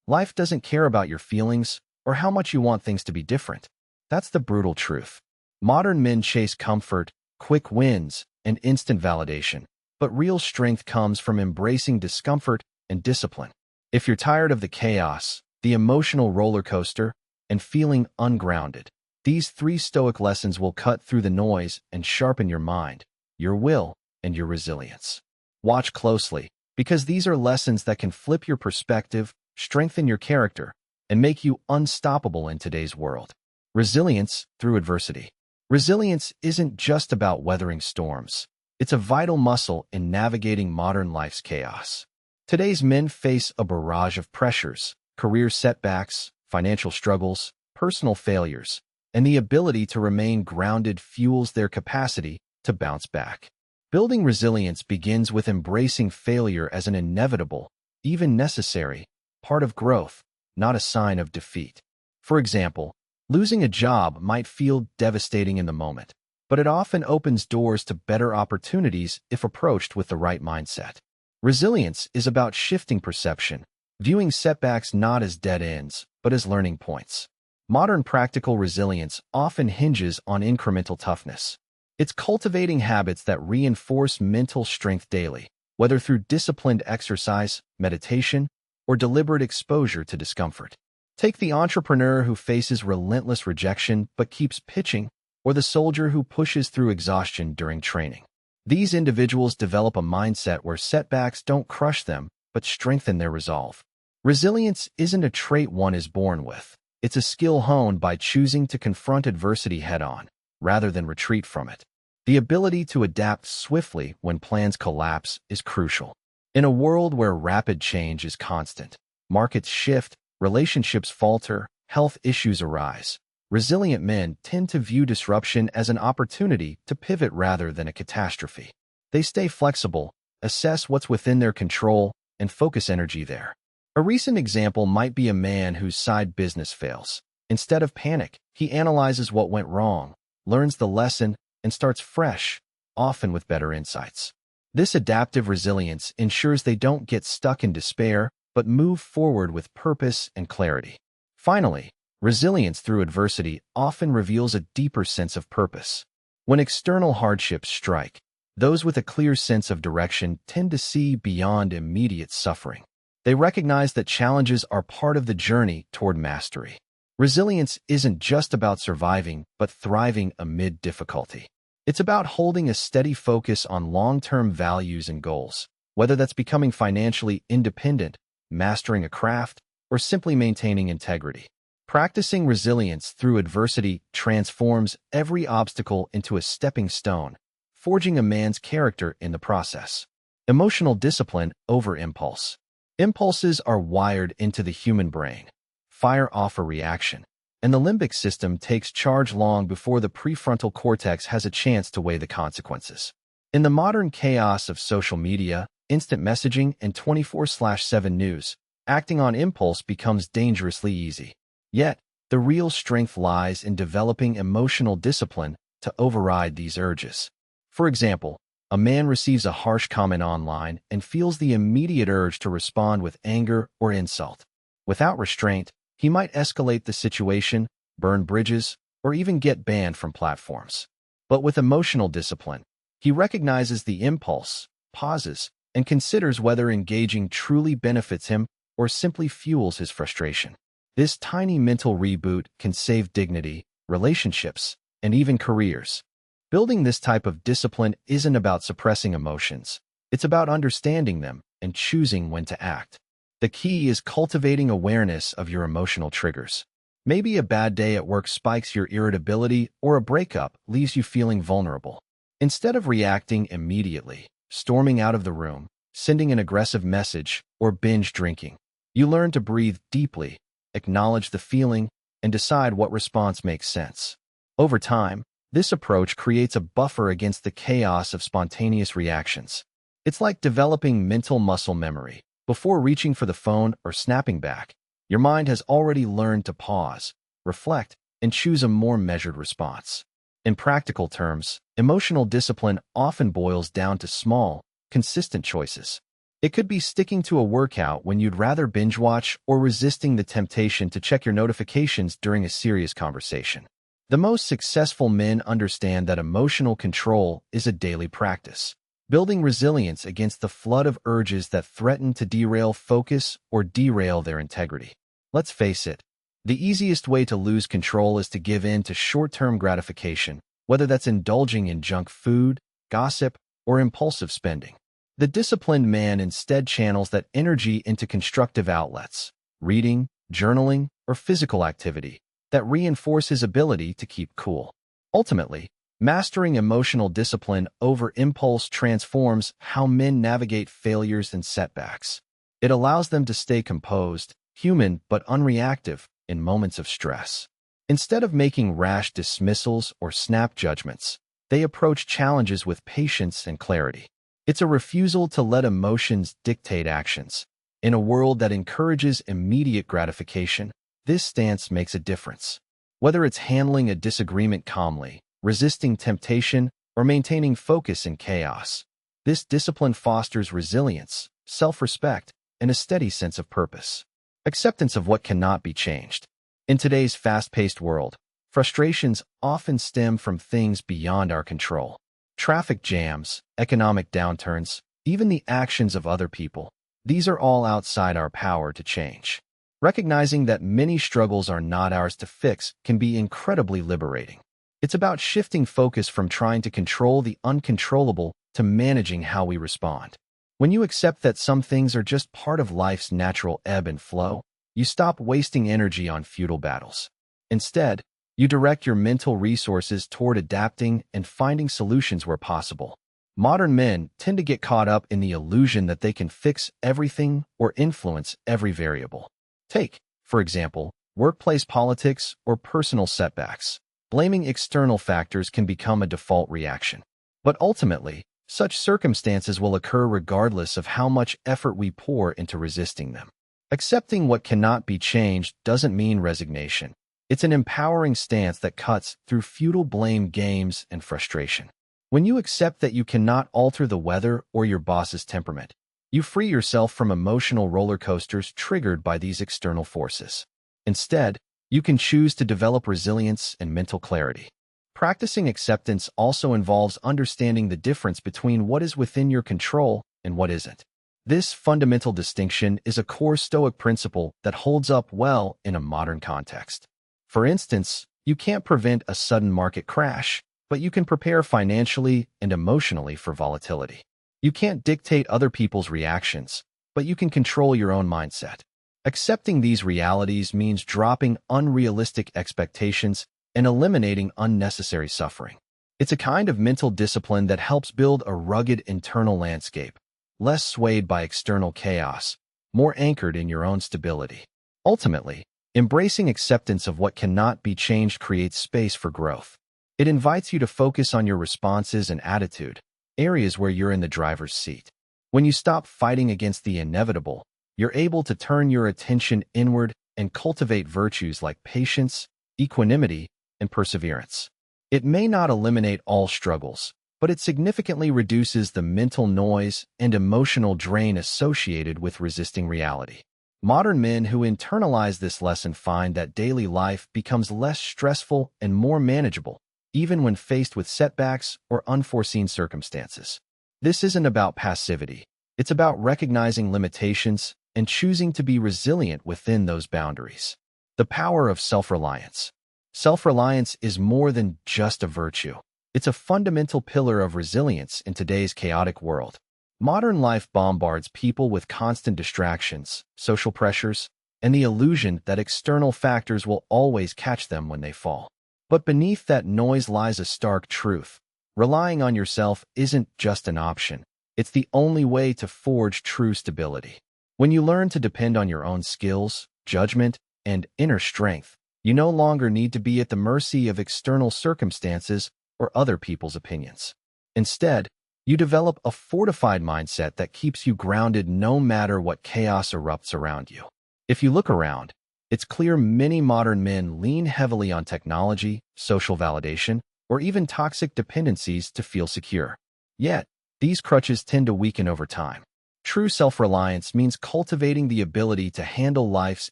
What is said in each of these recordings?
Life doesn't care about your feelings or how much you want things to be different. That's the brutal truth. Modern men chase comfort, quick wins, and instant validation, but real strength comes from embracing discomfort and discipline. If you're tired of the chaos, the emotional roller coaster, and feeling ungrounded, these 3 Stoic lessons will cut through the noise and sharpen your mind, your will, and your resilience. Watch closely, because these are lessons that can flip your perspective, strengthen your character, and make you unstoppable in today's world. Resilience through adversity. Resilience isn't just about weathering storms. It's a vital muscle in navigating modern life's chaos. Today's men face a barrage of pressures, career setbacks, financial struggles, personal failures, and the ability to remain grounded fuels their capacity to bounce back. Building resilience begins with embracing failure as an inevitable, even necessary, part of growth, not a sign of defeat. For example, losing a job might feel devastating in the moment, but it often opens doors to better opportunities if approached with the right mindset. Resilience is about shifting perception, viewing setbacks not as dead ends, but as learning points. Modern practical resilience often hinges on incremental toughness. It's cultivating habits that reinforce mental strength daily, whether through disciplined exercise, meditation, or deliberate exposure to discomfort. Take the entrepreneur who faces relentless rejection but keeps pitching, or the soldier who pushes through exhaustion during training. These individuals develop a mindset where setbacks don't crush them, but strengthen their resolve. Resilience isn't a trait one is born with. It's a skill honed by choosing to confront adversity head-on, rather than retreat from it. The ability to adapt swiftly when plans collapse is crucial. In a world where rapid change is constant, markets shift, relationships falter, health issues arise, resilient men tend to view disruption as an opportunity to pivot rather than a catastrophe. They stay flexible, assess what's within their control, and focus energy there. A recent example might be a man whose side business fails. Instead of panic, he analyzes what went wrong, learns the lesson, and starts fresh, often with better insights. This adaptive resilience ensures they don't get stuck in despair, but move forward with purpose and clarity. Finally, resilience through adversity often reveals a deeper sense of purpose. When external hardships strike, those with a clear sense of direction tend to see beyond immediate suffering. They recognize that challenges are part of the journey toward mastery. Resilience isn't just about surviving, but thriving amid difficulty. It's about holding a steady focus on long-term values and goals, whether that's becoming financially independent, mastering a craft, or simply maintaining integrity. Practicing resilience through adversity transforms every obstacle into a stepping stone, forging a man's character in the process. Emotional discipline over impulse. Impulses are wired into the human brain. Fire off a reaction, and the limbic system takes charge long before the prefrontal cortex has a chance to weigh the consequences. In the modern chaos of social media, instant messaging, and 24/7 news, acting on impulse becomes dangerously easy. Yet, the real strength lies in developing emotional discipline to override these urges. For example, a man receives a harsh comment online and feels the immediate urge to respond with anger or insult. Without restraint, he might escalate the situation, burn bridges, or even get banned from platforms. But with emotional discipline, he recognizes the impulse, pauses, and considers whether engaging truly benefits him or simply fuels his frustration. This tiny mental reboot can save dignity, relationships, and even careers. Building this type of discipline isn't about suppressing emotions. It's about understanding them and choosing when to act. The key is cultivating awareness of your emotional triggers. Maybe a bad day at work spikes your irritability, or a breakup leaves you feeling vulnerable. Instead of reacting immediately, storming out of the room, sending an aggressive message, or binge drinking, you learn to breathe deeply, acknowledge the feeling, and decide what response makes sense. Over time, this approach creates a buffer against the chaos of spontaneous reactions. It's like developing mental muscle memory. Before reaching for the phone or snapping back, your mind has already learned to pause, reflect, and choose a more measured response. In practical terms, emotional discipline often boils down to small, consistent choices. It could be sticking to a workout when you'd rather binge watch or resisting the temptation to check your notifications during a serious conversation. The most successful men understand that emotional control is a daily practice, building resilience against the flood of urges that threaten to derail focus or derail their integrity. Let's face it, the easiest way to lose control is to give in to short-term gratification, whether that's indulging in junk food, gossip, or impulsive spending. The disciplined man instead channels that energy into constructive outlets, reading, journaling, or physical activity, that reinforce his ability to keep cool. Ultimately, mastering emotional discipline over impulse transforms how men navigate failures and setbacks. It allows them to stay composed, human but unreactive, in moments of stress. Instead of making rash dismissals or snap judgments, they approach challenges with patience and clarity. It's a refusal to let emotions dictate actions. In a world that encourages immediate gratification, this stance makes a difference. Whether it's handling a disagreement calmly, resisting temptation, or maintaining focus in chaos, this discipline fosters resilience, self-respect, and a steady sense of purpose. Acceptance of what cannot be changed. In today's fast-paced world, frustrations often stem from things beyond our control. Traffic jams, economic downturns, even the actions of other people. These are all outside our power to change. Recognizing that many struggles are not ours to fix can be incredibly liberating. It's about shifting focus from trying to control the uncontrollable to managing how we respond. When you accept that some things are just part of life's natural ebb and flow, you stop wasting energy on futile battles. Instead, you direct your mental resources toward adapting and finding solutions where possible. Modern men tend to get caught up in the illusion that they can fix everything or influence every variable. Take, for example, workplace politics or personal setbacks. Blaming external factors can become a default reaction. But ultimately, such circumstances will occur regardless of how much effort we pour into resisting them. Accepting what cannot be changed doesn't mean resignation. It's an empowering stance that cuts through futile blame games and frustration. When you accept that you cannot alter the weather or your boss's temperament, you free yourself from emotional roller coasters triggered by these external forces. Instead, you can choose to develop resilience and mental clarity. Practicing acceptance also involves understanding the difference between what is within your control and what isn't. This fundamental distinction is a core Stoic principle that holds up well in a modern context. For instance, you can't prevent a sudden market crash, but you can prepare financially and emotionally for volatility. You can't dictate other people's reactions, but you can control your own mindset. Accepting these realities means dropping unrealistic expectations and eliminating unnecessary suffering. It's a kind of mental discipline that helps build a rugged internal landscape, less swayed by external chaos, more anchored in your own stability. Ultimately, embracing acceptance of what cannot be changed creates space for growth. It invites you to focus on your responses and attitude, areas where you're in the driver's seat. When you stop fighting against the inevitable, you're able to turn your attention inward and cultivate virtues like patience, equanimity, and perseverance. It may not eliminate all struggles, but it significantly reduces the mental noise and emotional drain associated with resisting reality. Modern men who internalize this lesson find that daily life becomes less stressful and more manageable, even when faced with setbacks or unforeseen circumstances. This isn't about passivity. It's about recognizing limitations and choosing to be resilient within those boundaries. The power of self-reliance. Self-reliance is more than just a virtue. It's a fundamental pillar of resilience in today's chaotic world. Modern life bombards people with constant distractions, social pressures, and the illusion that external factors will always catch them when they fall. But beneath that noise lies a stark truth. Relying on yourself isn't just an option. It's the only way to forge true stability. When you learn to depend on your own skills, judgment, and inner strength, you no longer need to be at the mercy of external circumstances or other people's opinions. Instead, you develop a fortified mindset that keeps you grounded no matter what chaos erupts around you. If you look around, it's clear many modern men lean heavily on technology, social validation, or even toxic dependencies to feel secure. Yet, these crutches tend to weaken over time. True self-reliance means cultivating the ability to handle life's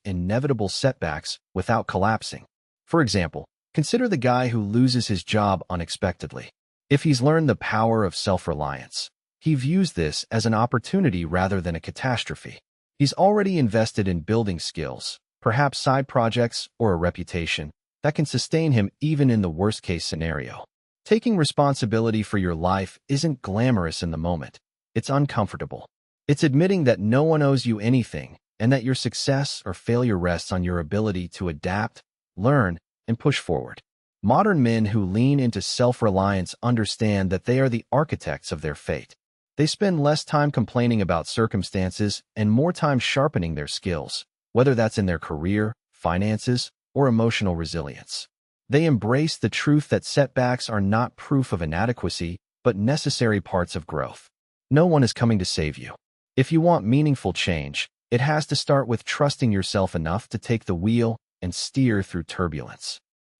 inevitable setbacks without collapsing. For example, consider the guy who loses his job unexpectedly. If he's learned the power of self-reliance, he views this as an opportunity rather than a catastrophe. He's already invested in building skills, perhaps side projects or a reputation, that can sustain him even in the worst-case scenario. Taking responsibility for your life isn't glamorous in the moment. It's uncomfortable. It's admitting that no one owes you anything and that your success or failure rests on your ability to adapt, learn, and push forward. Modern men who lean into self-reliance understand that they are the architects of their fate. They spend less time complaining about circumstances and more time sharpening their skills, whether that's in their career, finances, or emotional resilience. They embrace the truth that setbacks are not proof of inadequacy, but necessary parts of growth. No one is coming to save you. If you want meaningful change, it has to start with trusting yourself enough to take the wheel and steer through turbulence.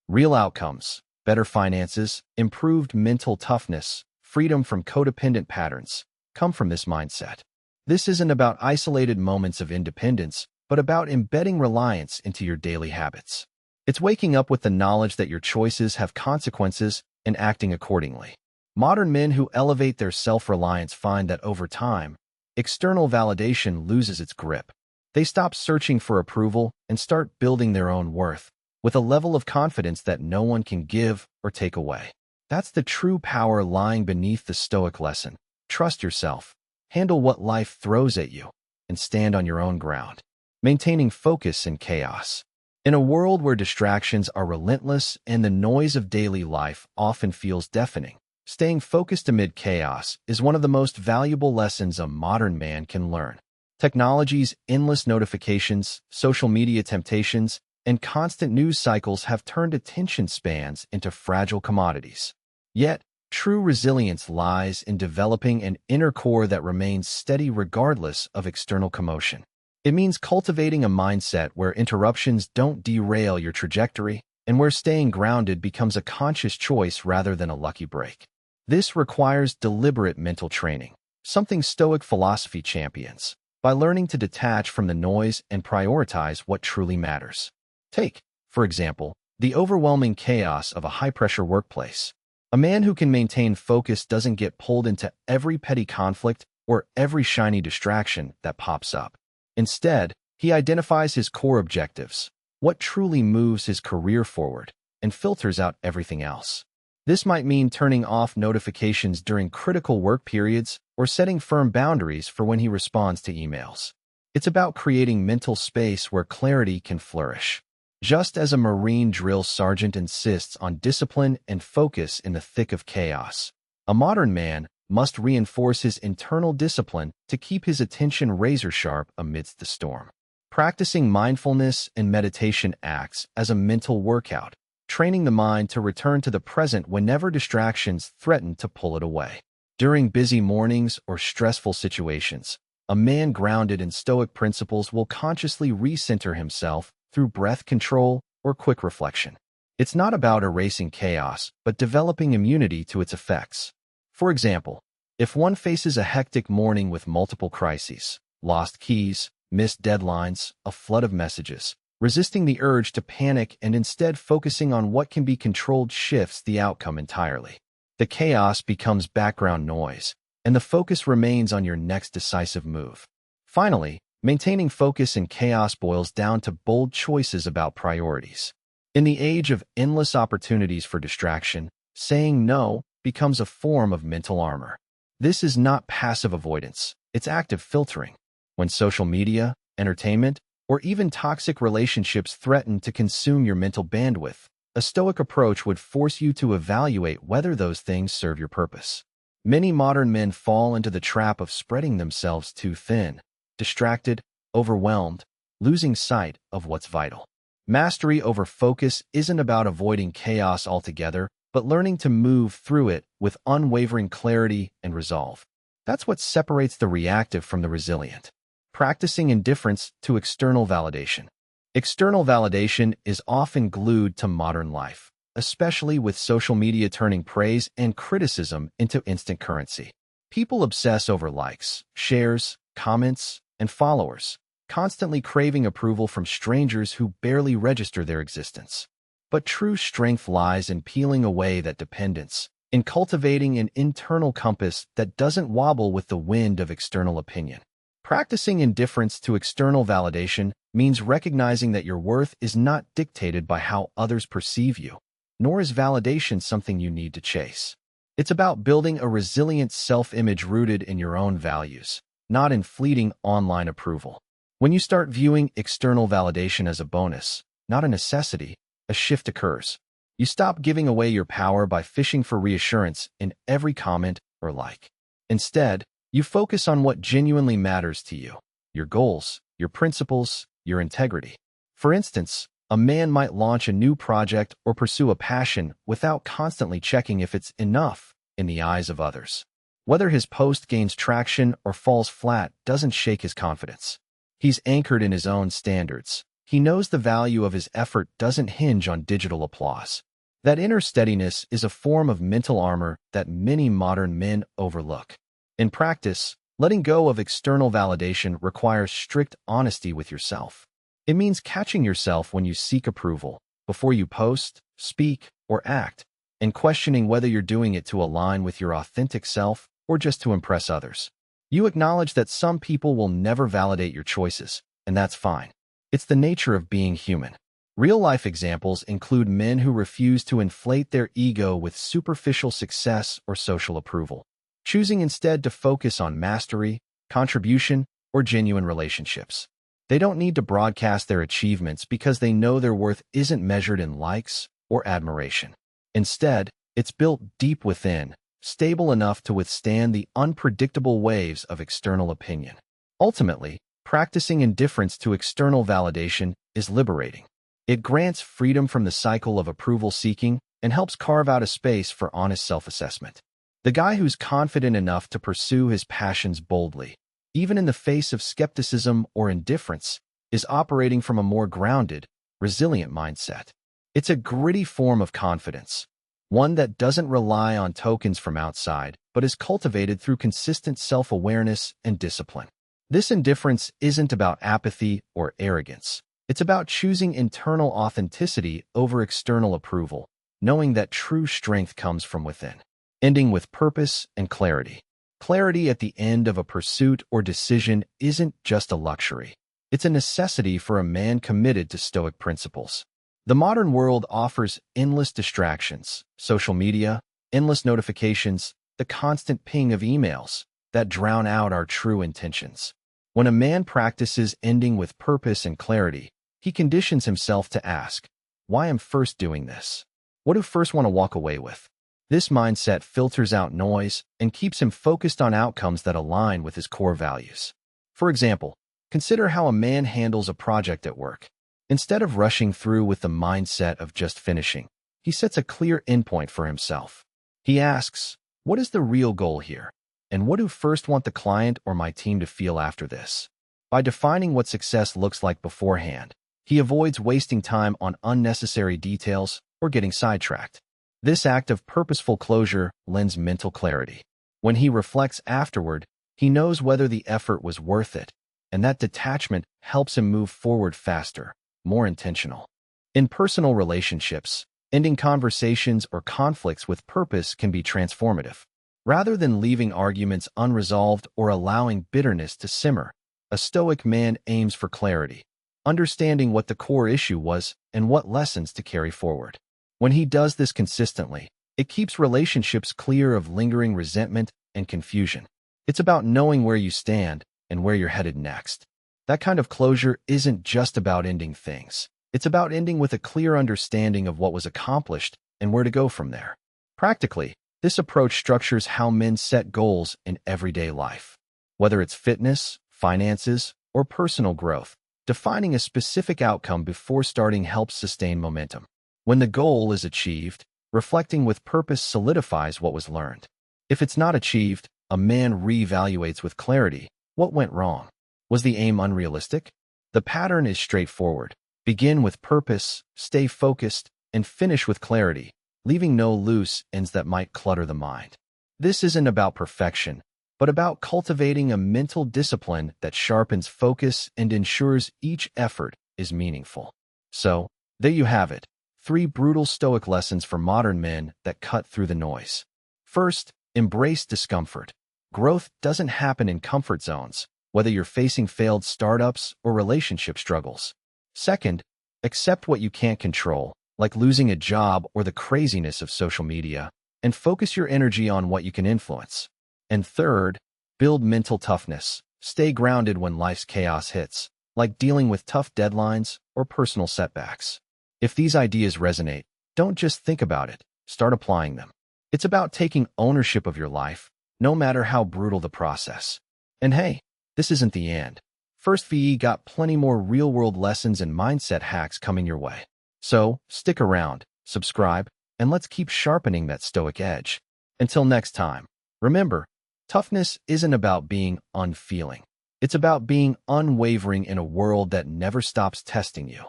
Real outcomes, better finances, improved mental toughness, freedom from codependent patterns, come from this mindset. This isn't about isolated moments of independence, but about embedding reliance into your daily habits. It's waking up with the knowledge that your choices have consequences and acting accordingly. Modern men who elevate their self-reliance find that over time, external validation loses its grip. They stop searching for approval and start building their own worth, with a level of confidence that no one can give or take away. That's the true power lying beneath the Stoic lesson. Trust yourself, handle what life throws at you, and stand on your own ground. Maintaining focus in chaos. In a world where distractions are relentless and the noise of daily life often feels deafening, staying focused amid chaos is one of the most valuable lessons a modern man can learn. Technology's endless notifications, social media temptations, and constant news cycles have turned attention spans into fragile commodities. Yet, true resilience lies in developing an inner core that remains steady regardless of external commotion. It means cultivating a mindset where interruptions don't derail your trajectory and where staying grounded becomes a conscious choice rather than a lucky break. This requires deliberate mental training, something Stoic philosophy champions, by learning to detach from the noise and prioritize what truly matters. Take, for example, the overwhelming chaos of a high-pressure workplace. A man who can maintain focus doesn't get pulled into every petty conflict or every shiny distraction that pops up. Instead, he identifies his core objectives, what truly moves his career forward, and filters out everything else. This might mean turning off notifications during critical work periods or setting firm boundaries for when he responds to emails. It's about creating mental space where clarity can flourish. Just as a Marine drill sergeant insists on discipline and focus in the thick of chaos, a modern man must reinforce his internal discipline to keep his attention razor-sharp amidst the storm. Practicing mindfulness and meditation acts as a mental workout, training the mind to return to the present whenever distractions threaten to pull it away. During busy mornings or stressful situations, a man grounded in Stoic principles will consciously recenter himself through breath control or quick reflection. It's not about erasing chaos, but developing immunity to its effects. For example, if one faces a hectic morning with multiple crises, lost keys, missed deadlines, a flood of messages, resisting the urge to panic and instead focusing on what can be controlled shifts the outcome entirely. The chaos becomes background noise, and the focus remains on your next decisive move. Finally, maintaining focus in chaos boils down to bold choices about priorities. In the age of endless opportunities for distraction, saying no becomes a form of mental armor. This is not passive avoidance, it's active filtering. When social media, entertainment, or even toxic relationships threaten to consume your mental bandwidth, a Stoic approach would force you to evaluate whether those things serve your purpose. Many modern men fall into the trap of spreading themselves too thin, distracted, overwhelmed, losing sight of what's vital. Mastery over focus isn't about avoiding chaos altogether, but learning to move through it with unwavering clarity and resolve. That's what separates the reactive from the resilient. Practicing indifference to external validation. External validation is often glued to modern life, especially with social media turning praise and criticism into instant currency. People obsess over likes, shares, comments, and followers, constantly craving approval from strangers who barely register their existence. But true strength lies in peeling away that dependence, in cultivating an internal compass that doesn't wobble with the wind of external opinion. Practicing indifference to external validation means recognizing that your worth is not dictated by how others perceive you, nor is validation something you need to chase. It's about building a resilient self-image rooted in your own values, not in fleeting online approval. When you start viewing external validation as a bonus, not a necessity, a shift occurs. You stop giving away your power by fishing for reassurance in every comment or like. Instead, you focus on what genuinely matters to you, your goals, your principles, your integrity. For instance, a man might launch a new project or pursue a passion without constantly checking if it's enough in the eyes of others. Whether his post gains traction or falls flat doesn't shake his confidence. He's anchored in his own standards. He knows the value of his effort doesn't hinge on digital applause. That inner steadiness is a form of mental armor that many modern men overlook. In practice, letting go of external validation requires strict honesty with yourself. It means catching yourself when you seek approval, before you post, speak, or act, and questioning whether you're doing it to align with your authentic self or just to impress others. You acknowledge that some people will never validate your choices, and that's fine. It's the nature of being human. Real-life examples include men who refuse to inflate their ego with superficial success or social approval, choosing instead to focus on mastery, contribution, or genuine relationships. They don't need to broadcast their achievements because they know their worth isn't measured in likes or admiration. Instead, it's built deep within, stable enough to withstand the unpredictable waves of external opinion. Ultimately, practicing indifference to external validation is liberating. It grants freedom from the cycle of approval seeking and helps carve out a space for honest self-assessment. The guy who's confident enough to pursue his passions boldly, even in the face of skepticism or indifference, is operating from a more grounded, resilient mindset. It's a gritty form of confidence, one that doesn't rely on tokens from outside, but is cultivated through consistent self-awareness and discipline. This indifference isn't about apathy or arrogance. It's about choosing internal authenticity over external approval, knowing that true strength comes from within. Ending with purpose and clarity. Clarity at the end of a pursuit or decision isn't just a luxury. It's a necessity for a man committed to Stoic principles. The modern world offers endless distractions, social media, endless notifications, the constant ping of emails that drown out our true intentions. When a man practices ending with purpose and clarity, he conditions himself to ask, why am I first doing this? What do I first want to walk away with? This mindset filters out noise and keeps him focused on outcomes that align with his core values. For example, consider how a man handles a project at work. Instead of rushing through with the mindset of just finishing, he sets a clear endpoint for himself. He asks, what is the real goal here? And what do I first want the client or my team to feel after this? By defining what success looks like beforehand, he avoids wasting time on unnecessary details or getting sidetracked. This act of purposeful closure lends mental clarity. When he reflects afterward, he knows whether the effort was worth it, and that detachment helps him move forward faster, more intentional. In personal relationships, ending conversations or conflicts with purpose can be transformative. Rather than leaving arguments unresolved or allowing bitterness to simmer, a Stoic man aims for clarity, understanding what the core issue was and what lessons to carry forward. When he does this consistently, it keeps relationships clear of lingering resentment and confusion. It's about knowing where you stand and where you're headed next. That kind of closure isn't just about ending things. It's about ending with a clear understanding of what was accomplished and where to go from there. Practically, this approach structures how men set goals in everyday life. Whether it's fitness, finances, or personal growth, defining a specific outcome before starting helps sustain momentum. When the goal is achieved, reflecting with purpose solidifies what was learned. If it's not achieved, a man reevaluates with clarity. What went wrong? Was the aim unrealistic? The pattern is straightforward. Begin with purpose, stay focused, and finish with clarity, leaving no loose ends that might clutter the mind. This isn't about perfection, but about cultivating a mental discipline that sharpens focus and ensures each effort is meaningful. So, there you have it, 3 brutal Stoic lessons for modern men that cut through the noise. First, embrace discomfort. Growth doesn't happen in comfort zones, whether you're facing failed startups or relationship struggles. Second, accept what you can't control, like losing a job or the craziness of social media, and focus your energy on what you can influence. And third, build mental toughness. Stay grounded when life's chaos hits, like dealing with tough deadlines or personal setbacks. If these ideas resonate, don't just think about it, start applying them. It's about taking ownership of your life, no matter how brutal the process. And hey, this isn't the end. First VE got plenty more real-world lessons and mindset hacks coming your way. So, stick around, subscribe, and let's keep sharpening that Stoic edge. Until next time, remember, toughness isn't about being unfeeling. It's about being unwavering in a world that never stops testing you.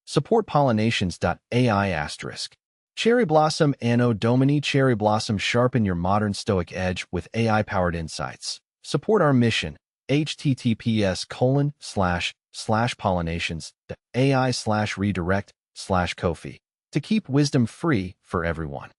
Support pollinations.ai*. Cherry Blossom Anno Domini. Cherry Blossom, sharpen your modern Stoic edge with AI-powered insights. Support our mission, https://pollinations.ai/redirect/Ko-fi, to keep wisdom free for everyone.